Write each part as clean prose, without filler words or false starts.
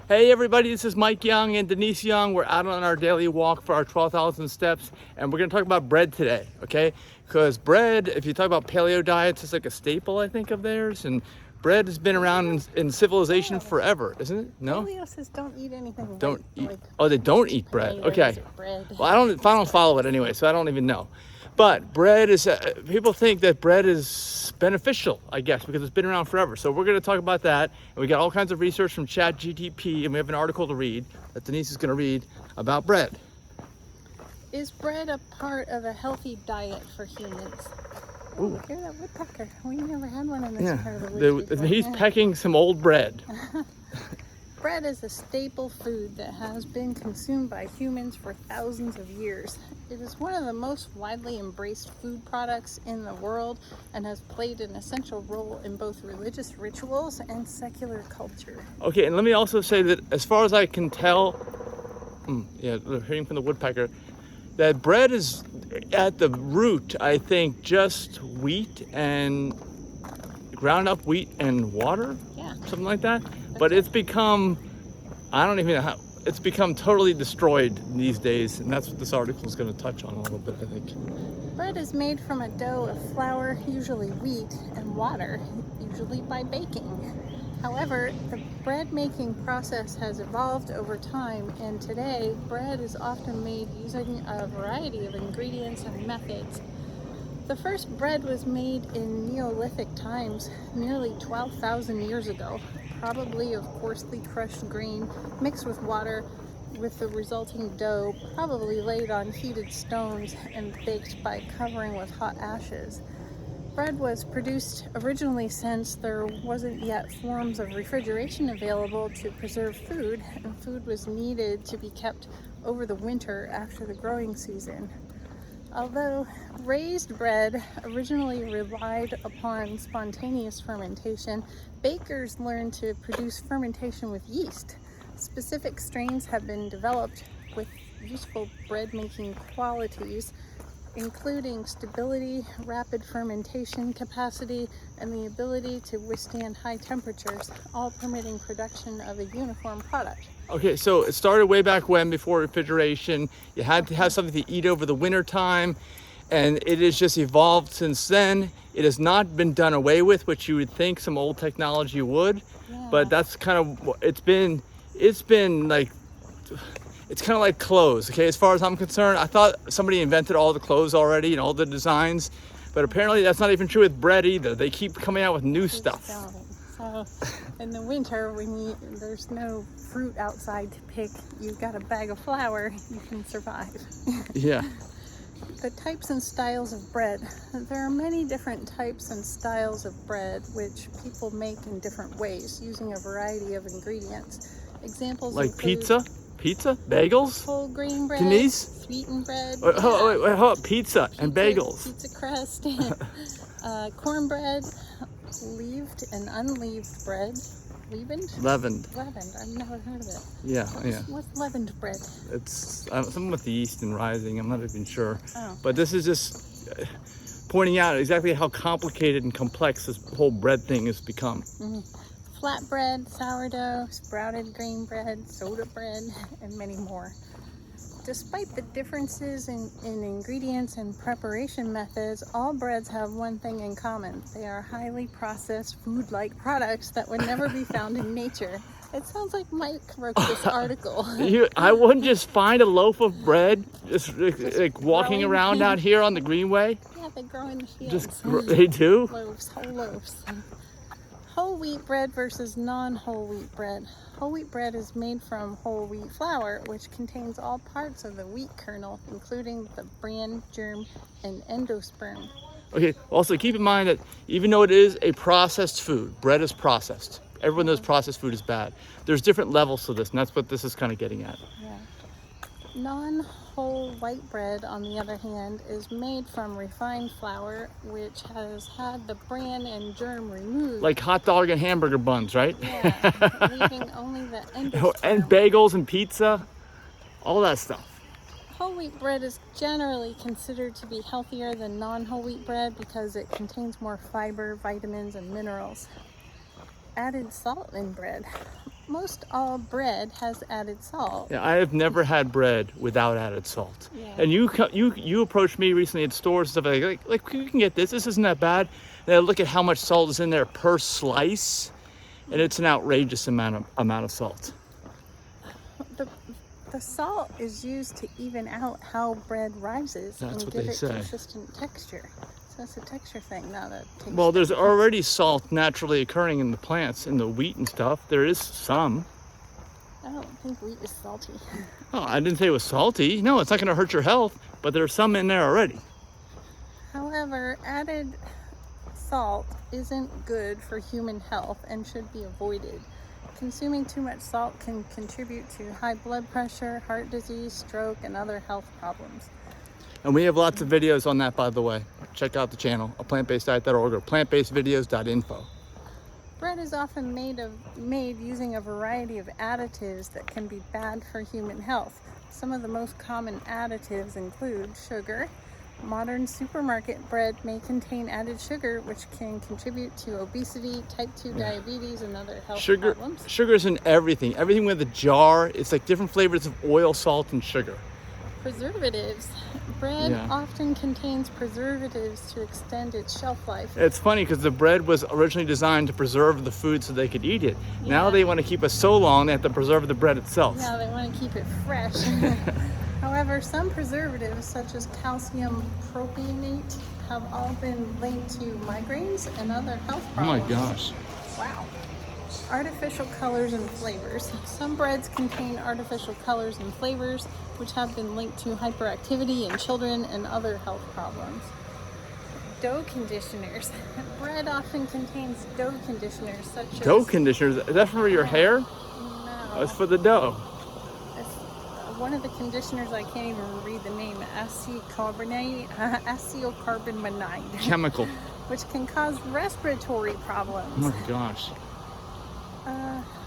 Hey everybody, this is Mike Young and Denise Young. We're out on our daily walk for our 12,000 steps, and we're gonna talk about bread today, okay? Because bread, if you talk about paleo diets, it's like a staple, I think, of theirs, and bread has been around in civilization forever, isn't it? No? Paleo says don't eat anything Don't white, eat. like Oh, they don't eat bread. tomatoes Okay. or bread. Well, I don't follow it anyway, so I don't even know. But bread is, people think that bread is beneficial, I guess, because it's been around forever. So we're going to talk about that. And we got all kinds of research from ChatGPT, and we have an article to read that Denise is going to read about bread. Is bread a part of a healthy diet for humans? Ooh. Hear that woodpecker? We never had one in this Yeah, part of the woods before. he's pecking some old bread. Bread is a staple food that has been consumed by humans for thousands of years. It is one of the most widely embraced food products in the world and has played an essential role in both religious rituals and secular culture. Okay, and let me also say that as far as I can tell, hearing from the woodpecker, that bread is at the root, I think, just wheat and ground up wheat and water, something like that. But it's become, I don't even know how, it's become totally destroyed these days, and that's what this article is going to touch on a little bit, I think. Bread is made from a dough of flour, usually wheat, and water, usually by baking. However, the bread making process has evolved over time, and today bread is often made using a variety of ingredients and methods. The first bread was made in Neolithic times, nearly 12,000 years ago, probably of coarsely crushed grain mixed with water, with the resulting dough probably laid on heated stones and baked by covering with hot ashes. Bread was produced originally since there wasn't yet forms of refrigeration available to preserve food, and food was needed to be kept over the winter after the growing season. Although raised bread originally relied upon spontaneous fermentation, bakers learned to produce fermentation with yeast. Specific strains have been developed with useful bread-making qualities, including stability, rapid fermentation capacity, and the ability to withstand high temperatures, all permitting production of a uniform product. Okay, so it started way back when, before refrigeration. You had to have something to eat over the winter time, and it has just evolved since then. It has not been done away with, which you would think some old technology would, but that's kind of, it's been like, it's kind of like clothes, okay? As far as I'm concerned, I thought somebody invented all the clothes already and all the designs, but apparently that's not even true with bread either. They keep coming out with new stuff. So in the winter, when there's no fruit outside to pick, you've got a bag of flour, you can survive. Yeah. The types and styles of bread. There are many different types and styles of bread which people make in different ways using a variety of ingredients. Examples like include pizza, bagels, whole grain bread, Denise? sweetened bread, wait, pizza and bagels, pizza crust, cornbread, leaved and unleavened bread. Leavened. I've never heard of it. Yeah. What's leavened bread? It's something with the yeast and rising. I'm not even sure. Oh. But this is just pointing out exactly how complicated and complex this whole bread thing has become. Mm-hmm. Flatbread, sourdough, sprouted grain bread, soda bread, and many more. Despite the differences in ingredients and preparation methods, all breads have one thing in common. They are highly processed food-like products that would never be found in nature. It sounds like Mike wrote this article. I wouldn't just find a loaf of bread just like walking around out here on the Greenway. Yeah, they grow in the fields. They do? Loaves, whole loaves. Whole wheat bread versus non-whole wheat bread. Whole wheat bread is made from whole wheat flour, which contains all parts of the wheat kernel, including the bran, germ, and endosperm. Okay, also keep in mind that even though it is a processed food, bread is processed. Everyone knows processed food is bad. There's different levels to this, and that's what this is kind of getting at. Yeah. Non-whole white bread, on the other hand, is made from refined flour, which has had the bran and germ removed. Like hot dog and hamburger buns, right? Yeah, leaving only the endosperm. And bagels and pizza, all that stuff. Whole wheat bread is generally considered to be healthier than non-whole wheat bread because it contains more fiber, vitamins, and minerals. Added salt in bread. most all bread has added salt. Yeah, I have never had bread without added salt. Yeah. And you approached me recently at stores and stuff like you can get this. This isn't that bad. And I look at how much salt is in there per slice, and it's an outrageous amount of salt. The salt is used to even out how bread rises That's and what give they it say. consistent texture. So it's a texture thing, not a taste. Well, there's already salt naturally occurring in the plants, in the wheat and stuff. There is some. I don't think wheat is salty. Oh, I didn't say it was salty. No, it's not going to hurt your health, but there's some in there already. However, added salt isn't good for human health and should be avoided. Consuming too much salt can contribute to high blood pressure, heart disease, stroke, and other health problems. And we have lots of videos on that, by the way. Check out the channel, aPlantBasedDiet.org or aPlantBasedVideos.info. Bread is often made using a variety of additives that can be bad for human health. Some of the most common additives include sugar. Modern supermarket bread may contain added sugar, which can contribute to obesity, type 2 diabetes, and other health problems. Sugar's in everything. Everything with a jar, it's like different flavors of oil, salt, and sugar. Preservatives. Bread often contains preservatives to extend its shelf life. It's funny because the bread was originally designed to preserve the food so they could eat it. Now they want to keep it so long they have to preserve the bread itself. Yeah, they want to keep it fresh. However, some preservatives, such as calcium propionate, have all been linked to migraines and other health problems. Oh my gosh. Wow. Artificial colors and flavors. Some breads contain artificial colors and flavors, which have been linked to hyperactivity in children and other health problems. Dough conditioners. Bread often contains dough conditioners, such as... Dough conditioners? Is that for your hair? No. Oh, it's for the dough. One of the conditioners, I can't even read the name, acetylcarbonamide. Chemical. Which can cause respiratory problems. Oh my gosh.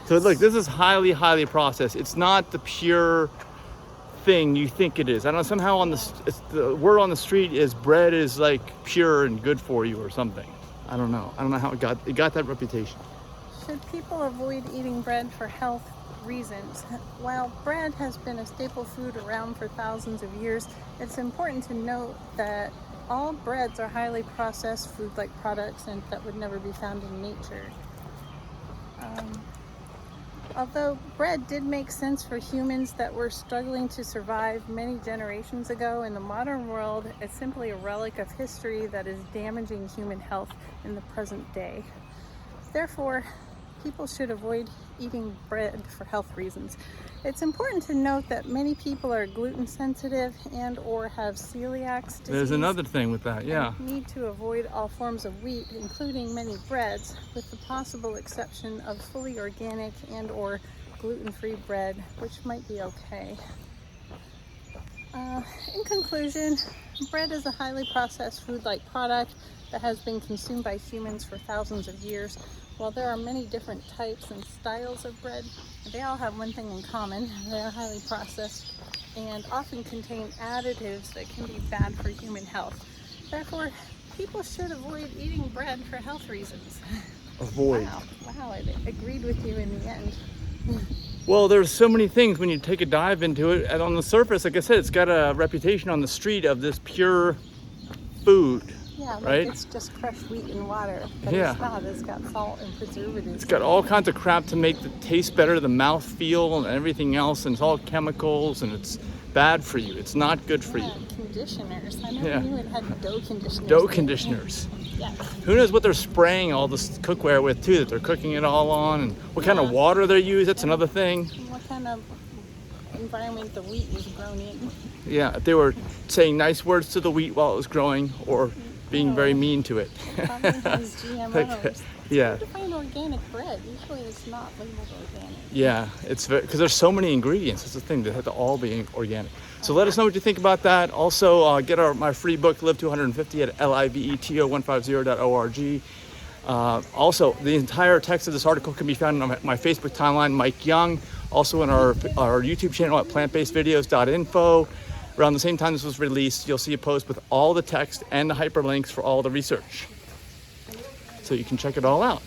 So look, this is highly, highly processed. It's not the pure thing you think it is. I don't know, somehow the word on the street is bread is like pure and good for you or something. I don't know. I don't know how it got that reputation. Should people avoid eating bread for health reasons? While bread has been a staple food around for thousands of years, it's important to note that all breads are highly processed food-like products and that would never be found in nature. Although bread did make sense for humans that were struggling to survive many generations ago, in the modern world, it's simply a relic of history that is damaging human health in the present day. Therefore, people should avoid eating bread for health reasons. It's important to note that many people are gluten sensitive and or have celiac disease. There's another thing with that, yeah. Need to avoid all forms of wheat, including many breads, with the possible exception of fully organic and or gluten-free bread, which might be okay. In conclusion, bread is a highly processed food-like product that has been consumed by humans for thousands of years. While there are many different types and styles of bread, they all have one thing in common. They are highly processed and often contain additives that can be bad for human health. Therefore, people should avoid eating bread for health reasons. Avoid. Wow, I agreed with you in the end. Well, there's so many things when you take a dive into it, and on the surface, like I said, it's got a reputation on the street of this pure food. Yeah, right? It's just crushed wheat and water, but it's not. It's got salt and preservatives. It's got all kinds of crap to make the taste better, the mouth feel, and everything else, and it's all chemicals, and it's bad for you. It's not good for you. Conditioners. I never knew it had dough conditioners. Dough conditioners. Yeah. Who knows what they're spraying all this cookware with too, that they're cooking it all on, and what kind of water they use, that's another thing. What kind of environment the wheat is grown in. Yeah, if they were saying nice words to the wheat while it was growing, or being very mean to it. Probably has GMOs. Yeah. It's hard to find organic bread. Usually it's not labeled organic. Yeah, it's because there's so many ingredients. That's the thing. They have to all be organic. So let us know what you think about that. Also, get my free book, Live to 150, at liveto150.org. Also, the entire text of this article can be found on my Facebook timeline, Mike Young. Also on our YouTube channel at aPlantBasedDiet.info. Around the same time this was released, you'll see a post with all the text and the hyperlinks for all the research. So you can check it all out.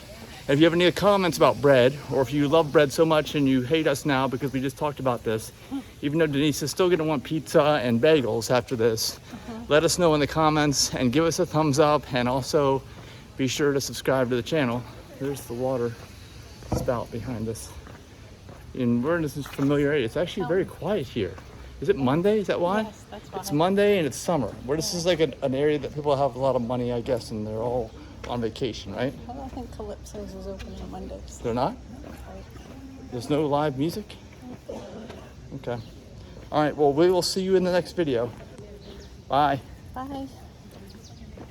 And if you have any comments about bread, or if you love bread so much and you hate us now because we just talked about this, even though Denise is still gonna want pizza and bagels after this, let us know in the comments and give us a thumbs up, and also be sure to subscribe to the channel. There's the water spout behind us. And we're in this familiar area. It's actually very quiet here. Is it Monday? Is that why? Yes, that's why. It's Monday and it's summer. Where this is like an area that people have a lot of money, I guess, and they're all on vacation, right? I don't think Calypso's is open on Mondays. They're not? There's no live music? Okay. All right, well, we will see you in the next video. Bye. Bye.